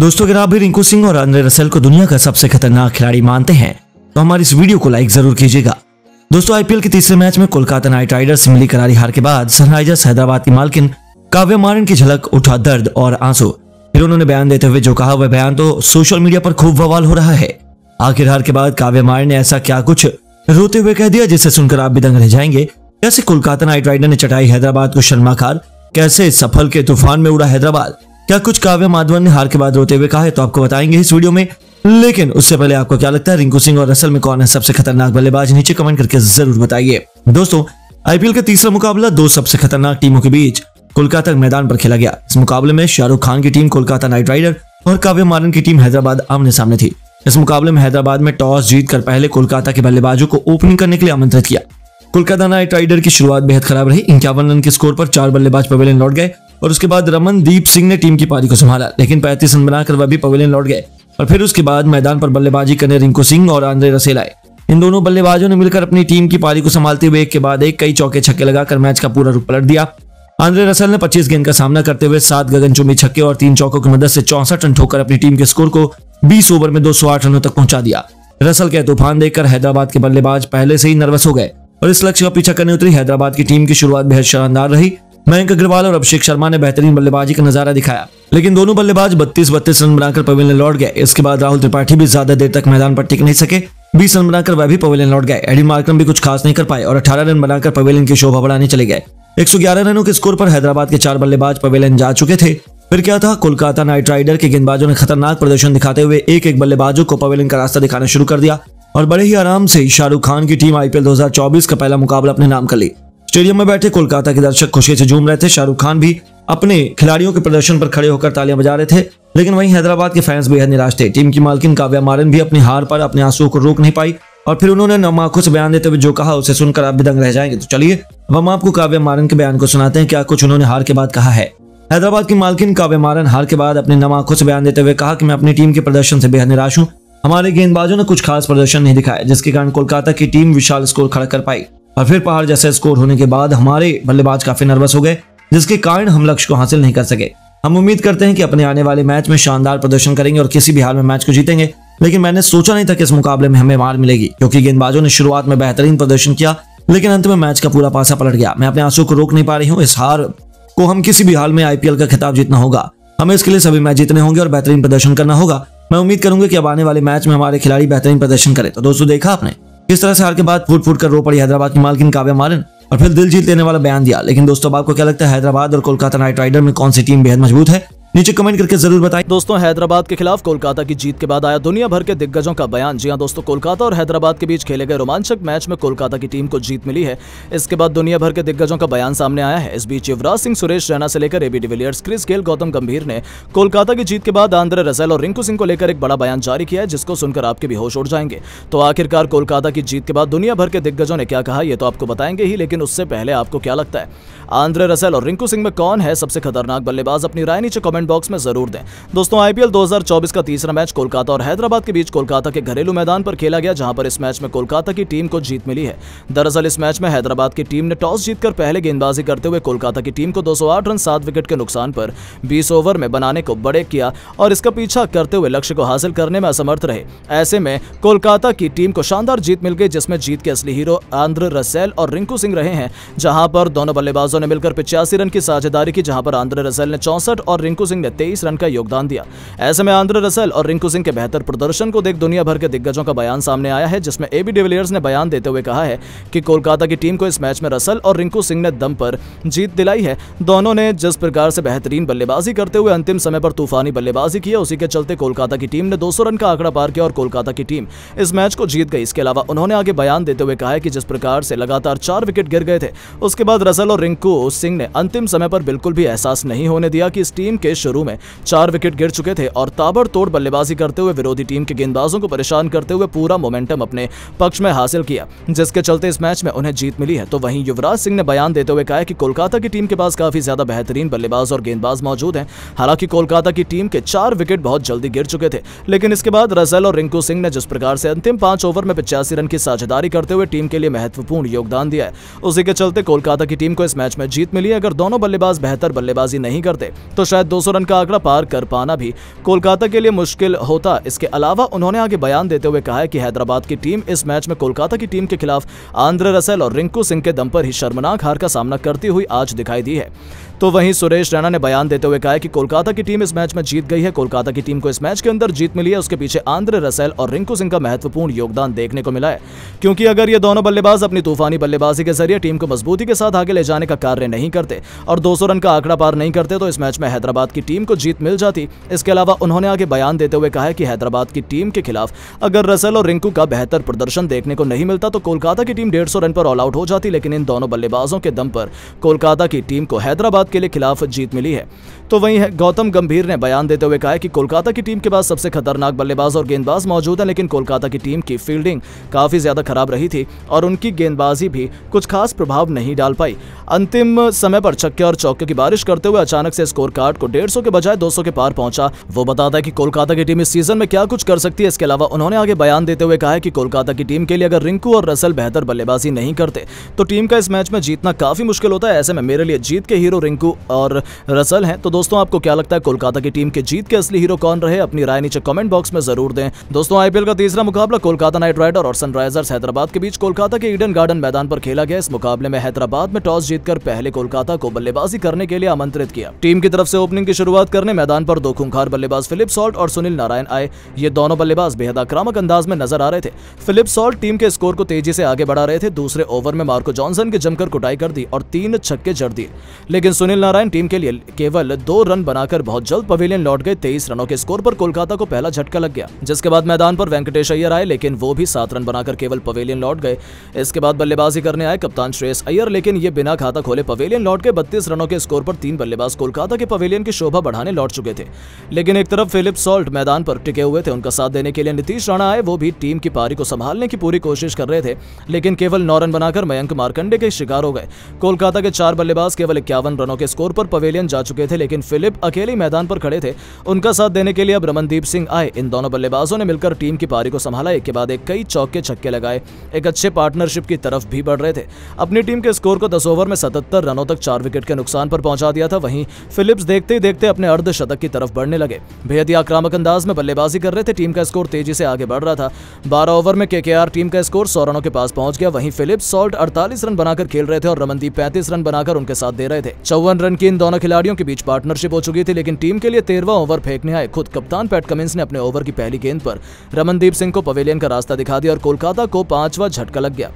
दोस्तों, अगर आप भी रिंकू सिंह और आंद्रे रसेल को दुनिया का सबसे खतरनाक खिलाड़ी मानते हैं तो हमारी इस वीडियो को लाइक जरूर कीजिएगा। दोस्तों, आईपीएल के तीसरे मैच में कोलकाता नाइट राइडर्स से मिली करारी हार के बाद सनराइजर्स हैदराबाद की मालकिन काव्या मारन की झलक उठा दर्द और आंसू। फिर उन्होंने बयान देते हुए जो कहा वह बयान तो सोशल मीडिया पर खूब बवाल हो रहा है। आखिर हार के बाद काव्या मारन ने ऐसा क्या कुछ रोते हुए कह दिया जिसे सुनकर आप भी दंग रह जाएंगे। कैसे कोलकाता नाइट राइडर ने चटाई हैदराबाद को शर्माखार, कैसे सफल के तूफान में उड़ा हैदराबाद, क्या कुछ काव्या माधवन ने हार के बाद रोते हुए कहा है तो आपको बताएंगे इस वीडियो में। लेकिन उससे पहले आपको क्या लगता है रिंकू सिंह और रसेल में कौन है सबसे खतरनाक बल्लेबाज, नीचे कमेंट करके जरूर बताइए। दोस्तों, आईपीएल का तीसरा मुकाबला दो सबसे खतरनाक टीमों के बीच कोलकाता मैदान पर खेला गया। इस मुकाबले में शाहरुख खान की टीम कोलकाता नाइट राइडर और काव्या मारन की टीम हैदराबाद आमने सामने थी। इस मुकाबले में हैदराबाद में टॉस जीतकर पहले कोलकाता के बल्लेबाजों को ओपनिंग करने के लिए आमंत्रित किया। कोलकाता नाइट राइडर की शुरुआत बेहद खराब रही। 51 रन के स्कोर पर 4 बल्लेबाज पवेलियन लौट गए और उसके बाद रमनदीप सिंह ने टीम की पारी को संभाला, लेकिन 35 रन बनाकर वह भी पवेलियन लौट गए। और फिर उसके बाद मैदान पर बल्लेबाजी करने रिंकू सिंह और आंद्रे रसेल आए। इन दोनों बल्लेबाजों ने मिलकर अपनी टीम की पारी को संभालते हुए एक के बाद एक कई चौके छक्के लगाकर मैच का पूरा रुख पलट दिया। आंद्रे रसेल ने 25 गेंद का सामना करते हुए 7 गगनचुंबी छक्के और 3 चौकों की मदद से 64 रन ठोकर अपनी टीम के स्कोर को 20 ओवर में 208 रनों तक पहुंचा दिया। रसेल के तूफान देखकर हैदराबाद के बल्लेबाज पहले से ही नर्वस हो गए और इस लक्ष्य का पीछा करने उतरी। हैदराबाद की टीम की शुरुआत बेहद शानदार रही। मयंक अग्रवाल और अभिषेक शर्मा ने बेहतरीन बल्लेबाजी का नजारा दिखाया, लेकिन दोनों बल्लेबाज 32 रन बनाकर पवेलियन लौट गए। इसके बाद राहुल त्रिपाठी भी ज्यादा देर तक मैदान पर टिक नहीं सके। 20 रन बनाकर वह भी पवेलियन लौट गए। एडी मार्करम भी कुछ खास नहीं कर पाए और 18 रन बनाकर पवेलियन की शोभा बढ़ाने चले गए। 111 रनों के स्कोर पर हैदराबाद के 4 बल्लेबाज पवेलियन जा चुके थे। फिर क्या था, कोलकाता नाइट राइडर के गेंदबाजों ने खतरनाक प्रदर्शन दिखाते हुए एक बल्लेबाजों को पवेलियन का रास्ता दिखाना शुरू कर दिया और बड़े ही आराम से शाहरुख खान की टीम आईपीएल 2024 का पहला मुकाबला अपने नाम कर ली। स्टेडियम में बैठे कोलकाता के दर्शक खुशी से झूम रहे थे। शाहरुख खान भी अपने खिलाड़ियों के प्रदर्शन पर खड़े होकर तालियां बजा रहे थे, लेकिन वहीं हैदराबाद के फैंस बेहद निराश थे। टीम की मालकिन काव्या मारन भी अपनी हार पर अपने आंसुओं को रोक नहीं पाई और फिर उन्होंने नम आंखों से बयान देते हुए जो कहा उसे सुनकर आप भी दंग रह जाएंगे। तो चलिए अब हम आपको काव्या मारन के बयान को सुनाते हैं, क्या कुछ उन्होंने हार के बाद कहा है। हैदराबाद की मालकिन काव्या मारन हार के बाद अपनी नम आंखों से बयान देते हुए कहा कि मैं अपनी टीम के प्रदर्शन से बेहद निराश हूं। हमारे गेंदबाजों ने कुछ खास प्रदर्शन नहीं दिखाया, जिसके कारण कोलकाता की टीम विशाल स्कोर खड़ा कर पाई और फिर पहाड़ जैसे स्कोर होने के बाद हमारे बल्लेबाज काफी नर्वस हो गए, जिसके कारण हम लक्ष्य को हासिल नहीं कर सके। हम उम्मीद करते हैं कि अपने आने वाले मैच में शानदार प्रदर्शन करेंगे और किसी भी हाल में मैच को जीतेंगे, लेकिन मैंने सोचा नहीं था कि इस मुकाबले में हमें मार मिलेगी, क्योंकि गेंदबाजों ने शुरुआत में बेहतरीन प्रदर्शन किया, लेकिन अंत में मैच का पूरा पासा पलट गया। मैं अपने आंसू को रोक नहीं पा रही हूँ। इस हार को हम किसी भी हाल में आईपीएल का खिताब जीतना होगा। हमें इसके लिए सभी मैच जीतने होंगे और बेहतरीन प्रदर्शन करना होगा। मैं उम्मीद करूंगा कि अब आने वाले मैच में हमारे खिलाड़ी बेहतरीन प्रदर्शन करें। तो दोस्तों, देखा आपने किस तरह से हार के बाद फूट फूट कर रो पड़ी हैदराबाद की मालकिन काव्या मारन और फिर दिल जीत लेने वाला बयान दिया। लेकिन दोस्तों, अब आपको क्या लगता है हैदराबाद और कोलकाता नाइट राइडर में कौन सी टीम बेहद मजबूत है, नीचे कमेंट करके जरूर बताएं। दोस्तों, हैदराबाद के खिलाफ कोलकाता की जीत के बाद आया दुनिया भर के दिग्गजों का बयान। जी हां दोस्तों, कोलकाता और हैदराबाद के बीच खेले गए रोमांचक मैच में कोलकाता की टीम को जीत मिली है। इसके बाद दुनिया भर के दिग्गजों का बयान सामने आया है। इस बीच युवराज सिंह, सुरेश रैना से लेकर AB de Villiers, Chris Gayle, Gautam Gambhir ने कोलकाता की जीत के बाद आंद्रे रसेल और रिंकू सिंह को लेकर एक बड़ा बयान जारी किया है, जिसको सुनकर आपके भी होश उड़ जाएंगे। तो आखिरकार कोलकाता की जीत के बाद दुनिया भर के दिग्गजों ने क्या कहा, ये तो आपको बताएंगे ही, लेकिन उससे पहले आपको क्या लगता है आंद्रे रसेल और रिंकू सिंह में कौन है सबसे खतरनाक बल्लेबाज? अपनी राय नीचे कमेंट बॉक्स में जरूर दें। दोस्तों, आईपीएल 2024 का तीसरा मैच कोलकाता और हैदराबाद के बीच कोलकाता के घरेलू मैदान पर खेला गया, जहां पर इस मैच में कोलकाता की टीम को जीत मिली है। दरअसल इस मैच में हैदराबाद की टीम ने टॉस जीतकर पहले गेंदबाजी करते हुए कोलकाता की टीम को 208 रन 7 विकेट के नुकसान पर 20 ओवर में बनाने को बड़े किया और इसका पीछा करते हुए लक्ष्य को हासिल करने में असमर्थ रहे। ऐसे में कोलकाता की टीम को शानदार जीत मिल गई, जिसमें जीत के असली हीरो आंद्रे रसेल और रिंकू सिंह रहे हैं, जहां पर दोनों बल्लेबाजों ने मिलकर 85 रन की साझेदारी की, जहां पर आंद्रे रसेल ने 64 और रिंकू सिंह ने 23 रन का योगदान दिया। ऐसे में आंद्रे रसेल और रिंकू सिंह के बेहतर प्रदर्शन को देख दुनिया भर के दिग्गजों का बयान सामने आया है, जिसमें एबी डिविलियर्स ने बयान देते हुए कहा है कि कोलकाता की टीम को इस मैच में रसेल और रिंकू सिंह ने दम पर जीत दिलाई है। दोनों ने जिस प्रकार से बेहतरीन बल्लेबाजी करते हुए अंतिम समय पर तूफानी बल्लेबाजी की, उसी के चलते कोलकाता की टीम ने 200 रन का आंकड़ा पार किया और कोलकाता की टीम इस मैच को जीत गई। इसके अलावा उन्होंने आगे बयान देते हुए कहा है कि जिस प्रकार से लगातार 4 विकेट गिर गए थे, उसके बाद रसेल और रिंकू सिंह ने अंतिम समय पर बिल्कुल भी एहसास नहीं होने दिया कि इस टीम के शुरू में 4 विकेट गिर चुके थे और ताबड़तोड़ बल्लेबाजी करते हुए विरोधी टीम के गेंदबाजों को परेशान करते हुए पूरा मोमेंटम अपने पक्ष में हासिल किया, जिसके चलते इस मैच में उन्हें जीत मिली है। तो वहीं युवराज सिंह ने बयान देते हुए कहा है कि कोलकाता की टीम के पास काफी ज्यादा बेहतरीन बल्लेबाज और गेंदबाज मौजूद हैं। हालांकि कोलकाता की टीम के 4 विकेट बहुत जल्दी गिर चुके थे, लेकिन इसके बाद रसेल और रिंकू सिंह ने जिस प्रकार से अंतिम 5 ओवर में 85 रन की साझेदारी करते हुए टीम के लिए महत्वपूर्ण योगदान दिया है, उसी के चलते कोलकाता की टीम को इस मैच में जीत मिली है। अगर दोनों बल्लेबाज बेहतर बल्लेबाजी नहीं करते तो शायद 200 200 रन का आंकड़ा पार कर पाना भी कोलकाता के लिए मुश्किल होता। इसके अलावा उन्होंने आगे बयान देते हुए कहा है कि हैदराबाद की टीम इस मैच में कोलकाता की टीम के खिलाफ आंद्रे रसेल और रिंकू सिंह के दम पर ही शर्मनाक हार का सामना करती हुई आज दिखाई दी है। तो वहीं सुरेश रैना ने बयान देते हुए कहा है कि कोलकाता की टीम इस मैच में जीत गई है। कोलकाता की टीम को इस मैच के अंदर जीत मिली है, उसके पीछे आंद्रे रसेल और रिंकू सिंह का महत्वपूर्ण योगदान देखने को मिला है, क्योंकि अगर ये दोनों बल्लेबाज अपनी तूफानी बल्लेबाजी के जरिए टीम को मजबूती के साथ आगे ले जाने का कार्य नहीं करते और 200 रन का आंकड़ा पार नहीं करते तो इस मैच में हैदराबाद की टीम को जीत मिल जाती। इसके अलावा उन्होंने आगे बयान देते हुए कहा है कि हैदराबाद की टीम के खिलाफ अगर रसेल और रिंकू का बेहतर प्रदर्शन देखने को नहीं मिलता तो कोलकाता की टीम 150 रन पर ऑल आउट हो जाती, लेकिन इन दोनों बल्लेबाजों के दम पर कोलकाता की टीम को हैदराबाद के लिए खिलाफ जीत मिली है। तो वहीं गौतम गंभीर ने बयान देते हुए कहा है कि कोलकाता की टीम के पास सबसे खतरनाक बल्लेबाज और गेंदबाज मौजूद है, लेकिन कोलकाता की टीम की फील्डिंग काफी ज्यादा खराब रही थी और उनकी गेंदबाजी भी कुछ खास प्रभाव नहीं डाल पाई। अंतिम समय पर छक्के और चौके की बारिश करते हुए अचानक से स्कोर कार्ड को 150 के बजाय 200 के पार पहुंचा। वो बताता है कि कोलकाता की टीम इस सीजन में क्या कुछ कर सकती है। इसके अलावा उन्होंने आगे बयान देते हुए कहा है कि कोलकाता की टीम के लिए अगर रिंकू और रसेल बेहतर बल्लेबाजी नहीं करते तो टीम का इस मैच में जीतना काफी मुश्किल होता है। ऐसे में मेरे लिए जीत के हीरो रिंकू और रसेल हैं। तो दोस्तों, आपको क्या लगता है कोलकाता की टीम के जीत के असली हीरो कौन रहे? अपनी राय नीचे कमेंट बॉक्स में जरूर दें। दोस्तों, आईपीएल का तीसरा मुकाबला कोलकाता नाइट राइडर और सनराइजर्स हैदराबाद के बीच कोलकाता के ईडन गार्डन मैदान पर खेला गया। इस मुकाबले में हैदराबाद में टॉस जीतकर पहले कोलकाता को बल्लेबाजी करने के लिए आमंत्रित किया। टीम की तरफ से ओपनिंग की शुरुआत करने मैदान पर दो खूंखार बल्लेबाज फिलिप सॉल्ट और सुनील नारायण आए। ये दोनों बल्लेबाज बेहद आक्रामक अंदाज में नजर आ रहे थे। फिलिप सॉल्ट टीम के स्कोर को तेजी से आगे बढ़ा रहे थे। दूसरे ओवर में मार्को जॉनसन की जमकर कुटाई कर दी और 3 छक्के जड़ दिए, लेकिन सुनील नारायण टीम के लिए केवल 2 रन बनाकर बहुत जल्द पवेलियन लौट गए। 23 रनों के स्कोर पर कोलकाता को पहला झटका लग गया, जिसके बाद मैदान पर वेंकटेश अय्यर आए, लेकिन वो भी 7 रन बनाकर केवल पवेलियन लौट गए। इसके बाद बल्लेबाजी करने आए कप्तान श्रेयस अय्यर, लेकिन ये बिना खाता खोले पवेलियन लौट गए। 32 रनों के स्कोर पर 3 बल्लेबाज कोलकाता के पवेलियन की शोभा बढ़ाने लौट चुके थे, लेकिन एक तरफ फिलिप सॉल्ट मैदान पर टिके हुए थे। उनका साथ देने के लिए नीतीश राणा आए। वो भी टीम की पारी को संभालने की पूरी कोशिश कर रहे थे, लेकिन केवल 9 रन बनाकर मयंक मार्कंडे के शिकार हो गए। कोलकाता के 4 बल्लेबाज केवल 51 रनों के स्कोर पर पवेलियन जा चुके थे, लेकिन फिलिप अकेले मैदान पर खड़े थे। उनका साथ देने के लिए अब रमनदीप सिंह आए। इन दोनों बल्लेबाजों ने मिलकर टीम की पारी को संभाला। एक के बाद एक कई चौके छक्के लगाए, एक अच्छे पार्टनरशिप की तरफ भी बढ़ रहे थे। अपनी टीम के स्कोर को 10 ओवर में 77 रनों तक 4 विकेट के नुकसान पर पहुंचा दिया था। वहीं फिलिप्स देखते ही देखते अपने अर्धशतक की तरफ बढ़ने लगे। बेहद ही आक्रामक अंदाज में बल्लेबाजी कर रहे थे। टीम का स्कोर तेजी से आगे बढ़ रहा था। 12 ओवर में केकेआर टीम का स्कोर 100 रनों के पास पहुंच गया। वहीं फिलिप्स सॉल्ट 48 रन बनाकर खेल रहे थे और रमनदीप 35 रन बनाकर उनके साथ दे रहे थे। 54 रन की इन दोनों खिलाड़ियों के बीच पार्टनरशिप हो चुकी थी, लेकिन टीम के लिए 13वां ओवर फेंकने आए खुद कप्तान पैट कमिंस ने अपने ओवर की पहली गेंद पर रमनदीप सिंह को पवेलियन का रास्ता दिखा दिया और कोलकाता को 5वां झटका लग गया।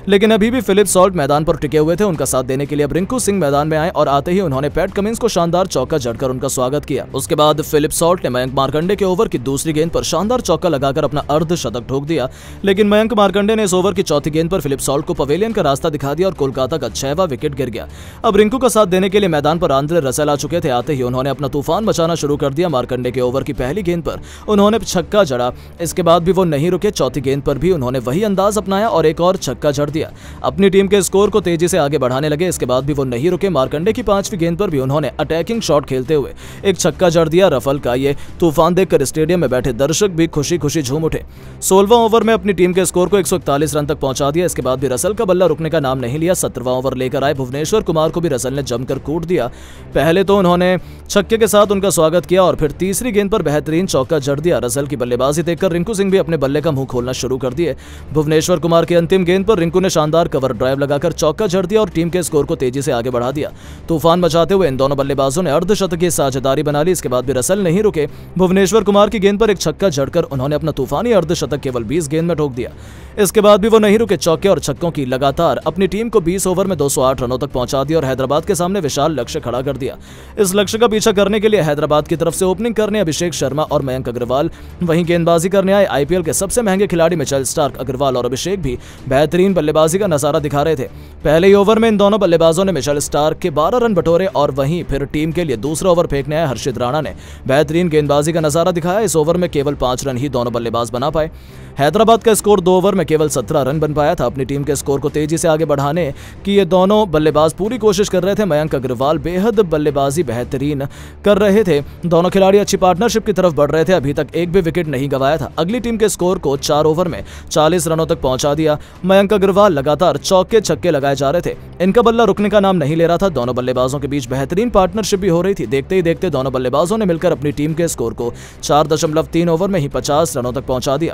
लेकिन अभी भी फिलिप सॉल्ट मैदान पर टिके हुए थे। उनका साथ देने के लिए अब रिंकू सिंह मैदान में आए और आते ही उन्होंने पैट कमिंस को शानदार चौका जड़कर उनका स्वागत किया। उसके बाद फिलिप सॉल्ट ने मयंक मार्कंडे के ओवर की दूसरी गेंद पर शानदार चौका लगाकर अपना अर्धशतक ठोक दिया, लेकिन मयंक मार्कंडे ने इस ओवर की चौथी गेंद पर फिलिप सॉल्ट को पवेलियन का रास्ता दिखा दिया और कोलकाता का 6वां विकेट गिर गया। अब रिंकू का साथ देने के लिए मैदान पर आंद्रे रसेल आ चुके थे। आते ही उन्होंने अपना तूफान मचाना शुरू कर दिया। मार्कंडे के ओवर की पहली गेंद पर उन्होंने छक्का जड़ा। इसके बाद भी वो नहीं रुके। चौथी गेंद पर भी उन्होंने वही अंदाज अपनाया और एक और छक्का जड़ दिया। अपनी टीम के स्कोर को तेजी से आगे बढ़ाने लगे। इसके बाद भी वो नहीं रुके। मार्कंडे की 5वीं गेंद पर भी उन्होंने अटैकिंग शॉट खेलते हुए एक छक्का जड़ दिया। रफल का ये तूफान देखकर स्टेडियम में बैठे दर्शक भी खुशी खुशी झूम उठे। 16वां ओवर में अपनी टीम के स्कोर को 141 रन तक पहुंचा दिया। इसके बाद भी रसेल का बल्ला रुकने का नाम नहीं लिया। 17वां ओवर लेकर आए भुवनेश्वर कुमार को भी रसेल ने जमकर कूट दिया। पहले तो उन्होंने छक्के के साथ उनका स्वागत किया और फिर तीसरी गेंद पर बेहतरीन चौका जड़ दिया। रसेल की बल्लेबाजी देखकर रिंकू सिंह भी अपने बल्ले का मुंह खोलना शुरू कर दिए। भुवनेश्वर कुमार की अंतिम गेंद पर रिंकू ने शानदार कवर ड्राइव लगाकर चौका जड़ दिया और टीम के स्कोर को तेजी से आगे बढ़ा दिया। तूफान मचाते हुए इन दोनों बल्लेबाजों ने अर्धशतकीय साझेदारी बना ली। इसके बाद भी रसेल नहीं रुके। भुवनेश्वर कुमार की गेंद पर एक छक्का जड़कर उन्होंने अपना तूफानी अर्धशतक केवल 20 गेंद में ठोक दिया। इसके बाद भी वो नहीं रुके। चौके और छक्कों की लगातार अपनी टीम को 20 ओवर में 208 रनों तक पहुंचा दिया और हैदराबाद के सामने विशाल लक्ष्य खड़ा कर दिया। इस लक्ष्य का पीछा करने के लिए हैदराबाद की तरफ से ओपनिंग करने अभिषेक शर्मा और मयंक अग्रवाल, वहीं गेंदबाजी करने आए आईपीएल के सबसे महंगे खिलाड़ी मिचेल स्टार्क, अग्रवाल और अभिषेक भी बेहतरीन बल्लेबाजी का नजारा दिखा रहे थे। पहले ही ओवर में इन दोनों बल्लेबाजों ने मिचेल स्टार्क के 12 रन बटोरे और वहीं फिर टीम के लिए दूसरा ओवर फेंकने आए हर्षित राणा ने बेहतरीन गेंदबाजी का नजारा दिखाया। इस ओवर में केवल 5 रन ही दोनों बल्लेबाज बना पाए। हैदराबाद का स्कोर 2 ओवर में केवल 17 रन बन पाया था। अपनी टीम के स्कोर को तेजी से आगे बढ़ाने की ये दोनों बल्लेबाज पूरी कोशिश कर रहे थे। मयंक अग्रवाल बेहद बल्लेबाजी बेहतरीन कर रहे थे। दोनों खिलाड़ी अच्छी पार्टनरशिप की तरफ बढ़ रहे थे। अभी तक एक भी विकेट नहीं गंवाया था। अगली टीम के स्कोर को 4 ओवर में 40 रनों तक पहुंचा दिया। मयंक अग्रवाल वहां लगातार चौके छक्के लगाए जा रहे थे। इनका बल्ला रुकने का नाम नहीं ले रहा था। दोनों बल्लेबाजों के बीच बेहतरीन पार्टनरशिप भी हो रही थी। देखते ही देखते दोनों बल्लेबाजों ने मिलकर अपनी टीम के स्कोर को 4.3 ओवर में ही 50 रनों तक पहुंचा दिया।